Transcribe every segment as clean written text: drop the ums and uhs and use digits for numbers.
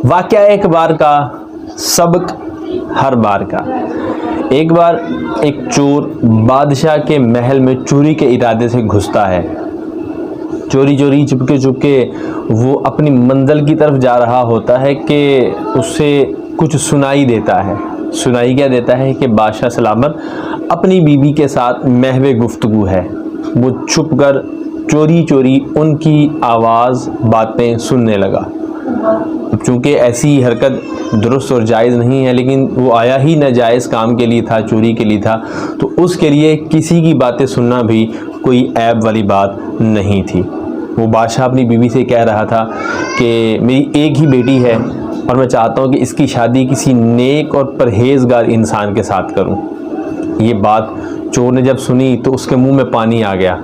واقعہ ایک بار کا، سبق ہر بار کا۔ ایک بار ایک چور بادشاہ کے محل میں چوری کے ارادے سے گھستا ہے۔ چوری چوری چپکے وہ اپنی منزل کی طرف جا رہا ہوتا ہے کہ اسے کچھ سنائی دیتا ہے۔ سنائی کیا دیتا ہے کہ بادشاہ سلامت اپنی بیوی کے ساتھ محو گفتگو ہے۔ وہ چھپ کر چوری چوری ان کی آواز باتیں سننے لگا۔ چونکہ ایسی حرکت درست اور جائز نہیں ہے، لیکن وہ آیا ہی ناجائز کام کے لیے تھا، چوری کے لیے تھا، تو اس کے لیے کسی کی باتیں سننا بھی کوئی عیب والی بات نہیں تھی۔ وہ بادشاہ اپنی بیوی سے کہہ رہا تھا کہ میری ایک ہی بیٹی ہے اور میں چاہتا ہوں کہ اس کی شادی کسی نیک اور پرہیزگار انسان کے ساتھ کروں۔ یہ بات چور نے جب سنی تو اس کے منہ میں پانی آ گیا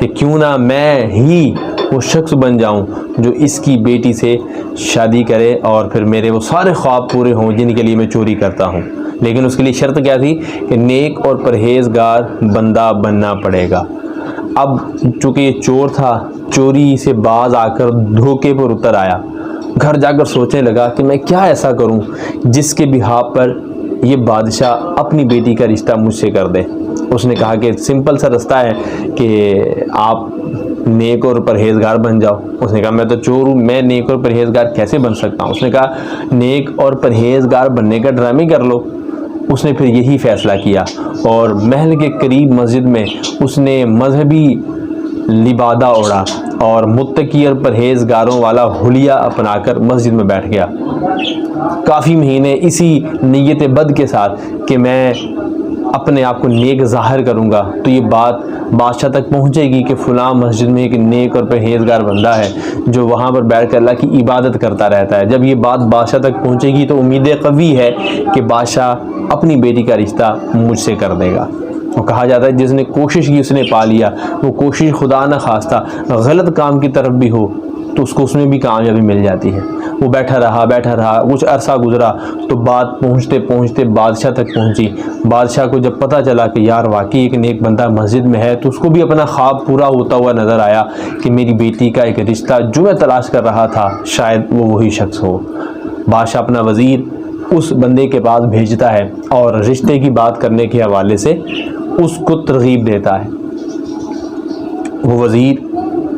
کہ کیوں نہ میں ہی وہ شخص بن جاؤں جو اس کی بیٹی سے شادی کرے اور پھر میرے وہ سارے خواب پورے ہوں جن کے لیے میں چوری کرتا ہوں۔ لیکن اس کے لیے شرط کیا تھی کہ نیک اور پرہیزگار بندہ بننا پڑے گا۔ اب چونکہ یہ چور تھا، چوری سے باز آ کر دھوکے پر اتر آیا۔ گھر جا کر سوچنے لگا کہ میں کیا ایسا کروں جس کے بہاپ پر یہ بادشاہ اپنی بیٹی کا رشتہ مجھ سے کر دے۔ اس نے کہا کہ سمپل سا رستہ ہے کہ آپ نیک اور پرہیزگار بن جاؤ۔ اس نے کہا میں تو چور ہوں، میں نیک اور پرہیزگار کیسے بن سکتا ہوں؟ اس نے کہا نیک اور پرہیزگار بننے کا ڈرامے کر لو۔ اس نے پھر یہی فیصلہ کیا اور محل کے قریب مسجد میں اس نے مذہبی لبادہ اوڑھا اور متقی اور پرہیزگاروں والا حلیہ اپنا کر مسجد میں بیٹھ گیا۔ کافی مہینے اسی نیت بد کے ساتھ کہ میں اپنے آپ کو نیک ظاہر کروں گا تو یہ بات بادشاہ تک پہنچے گی کہ فلاں مسجد میں ایک نیک اور پرہیزگار بندہ ہے جو وہاں پر بیٹھ کر اللہ کی عبادت کرتا رہتا ہے۔ جب یہ بات بادشاہ تک پہنچے گی تو امید قوی ہے کہ بادشاہ اپنی بیٹی کا رشتہ مجھ سے کر دے گا۔ وہ کہا جاتا ہے جس نے کوشش کی اس نے پا لیا۔ وہ کوشش خدا نہ خواستہ غلط کام کی طرف بھی ہو تو اس کو اس میں بھی کامیابی مل جاتی ہے۔ وہ بیٹھا رہا، کچھ عرصہ گزرا تو بات پہنچتے پہنچتے بادشاہ تک پہنچی۔ بادشاہ کو جب پتہ چلا کہ یار واقعی ایک نیک بندہ مسجد میں ہے تو اس کو بھی اپنا خواب پورا ہوتا ہوا نظر آیا کہ میری بیٹی کا ایک رشتہ جو میں تلاش کر رہا تھا شاید وہ وہی شخص ہو۔ بادشاہ اپنا وزیر اس بندے کے پاس بھیجتا ہے اور رشتے کی بات کرنے کے حوالے سے اس کو ترغیب دیتا ہے۔ وہ وزیر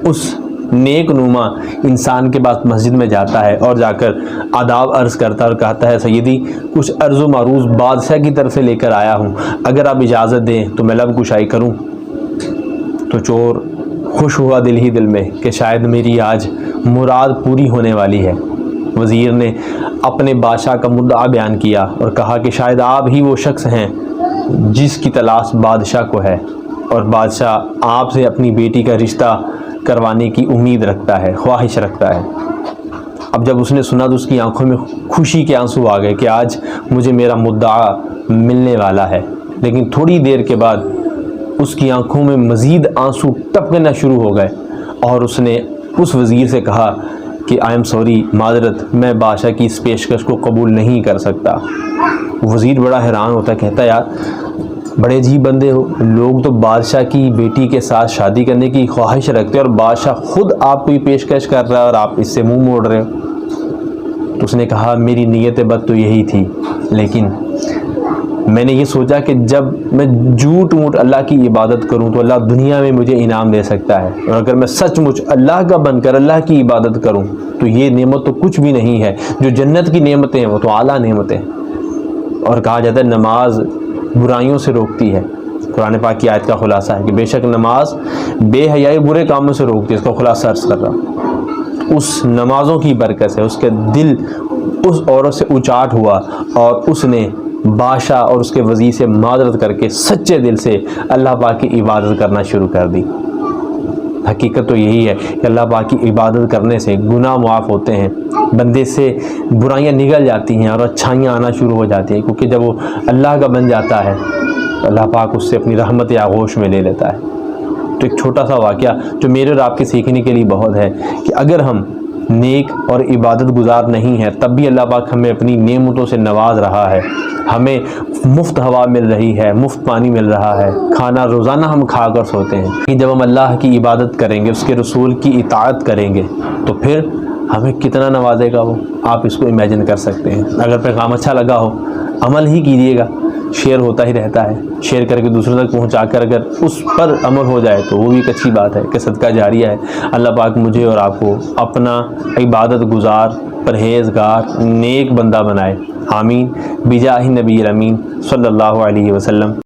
اس نیک نما انسان کے پاس مسجد میں جاتا ہے اور جا کر آداب عرض کرتا ہے اور کہتا ہے سیدی کچھ عرض و معروض بادشاہ کی طرف سے لے کر آیا ہوں، اگر آپ اجازت دیں تو میں لب کشائی کروں۔ تو چور خوش ہوا دل ہی دل میں کہ شاید میری آج مراد پوری ہونے والی ہے۔ وزیر نے اپنے بادشاہ کا مدعا بیان کیا اور کہا کہ شاید آپ ہی وہ شخص ہیں جس کی تلاش بادشاہ کو ہے اور بادشاہ آپ سے اپنی بیٹی کا رشتہ کروانے کی امید رکھتا ہے، خواہش رکھتا ہے۔ اب جب اس نے سنا تو اس کی آنکھوں میں خوشی کے آنسو آ گئے کہ آج مجھے میرا مدعا ملنے والا ہے۔ لیکن تھوڑی دیر کے بعد اس کی آنکھوں میں مزید آنسو ٹپکنا شروع ہو گئے اور اس نے اس وزیر سے کہا کہ آئی ایم سوری، معذرت، میں بادشاہ کی اس پیشکش کو قبول نہیں کر سکتا۔ وزیر بڑا حیران ہوتا، کہتا یار بڑے عجیب بندے ہو، لوگ تو بادشاہ کی بیٹی کے ساتھ شادی کرنے کی خواہش رکھتے اور بادشاہ خود آپ کو یہ پیشکش کر رہا ہے اور آپ اس سے منہ موڑ رہے ہو۔ تو اس نے کہا میری نیت بد تو یہی تھی، لیکن میں نے یہ سوچا کہ جب میں جھوٹ موٹ اللہ کی عبادت کروں تو اللہ دنیا میں مجھے انعام دے سکتا ہے، اور اگر میں سچ مچ اللہ کا بن کر اللہ کی عبادت کروں تو یہ نعمت تو کچھ بھی نہیں ہے، جو جنت کی نعمتیں ہیں وہ تو اعلیٰ نعمتیں۔ اور کہا جاتا ہے نماز برائیوں سے روکتی ہے۔ قرآن پاک کی آیت کا خلاصہ ہے کہ بے شک نماز بے حیائی برے کاموں سے روکتی ہے۔ اس کا خلاصہ عرض کر رہا ہوں، اس نمازوں کی برکت سے اس کے دل اس عورت سے اچاٹ ہوا اور اس نے بادشاہ اور اس کے وزیر سے معذرت کر کے سچے دل سے اللہ پاک کی عبادت کرنا شروع کر دی۔ حقیقت تو یہی ہے کہ اللہ پاک کی عبادت کرنے سے گناہ معاف ہوتے ہیں، بندے سے برائیاں نگل جاتی ہیں اور اچھائیاں آنا شروع ہو جاتی ہیں، کیونکہ جب وہ اللہ کا بن جاتا ہے تو اللہ پاک اس سے اپنی رحمت آغوش میں لے لیتا ہے۔ تو ایک چھوٹا سا واقعہ جو میرے اور آپ کے سیکھنے کے لیے بہت ہے کہ اگر ہم نیک اور عبادت گزار نہیں ہیں تب بھی اللہ پاک ہمیں اپنی نعمتوں سے نواز رہا ہے، ہمیں مفت ہوا مل رہی ہے، مفت پانی مل رہا ہے، کھانا روزانہ ہم کھا کر سوتے ہیں۔ کہ جب ہم اللہ کی عبادت کریں گے، اس کے رسول کی اطاعت کریں گے تو پھر ہمیں کتنا نوازے گا وہ، آپ اس کو امیجن کر سکتے ہیں۔ اگر پیغام اچھا لگا ہو عمل ہی کیجیے گا، شیئر ہوتا ہی رہتا ہے، شیئر کر کے دوسروں تک پہنچا کر اگر اس پر عمل ہو جائے تو وہ بھی ایک اچھی بات ہے کہ صدقہ جاریہ ہے۔ اللہ پاک مجھے اور آپ کو اپنا عبادت گزار، پرہیزگار، نیک بندہ بنائے، آمین بجاہ نبی الامین صلی اللہ علیہ وسلم۔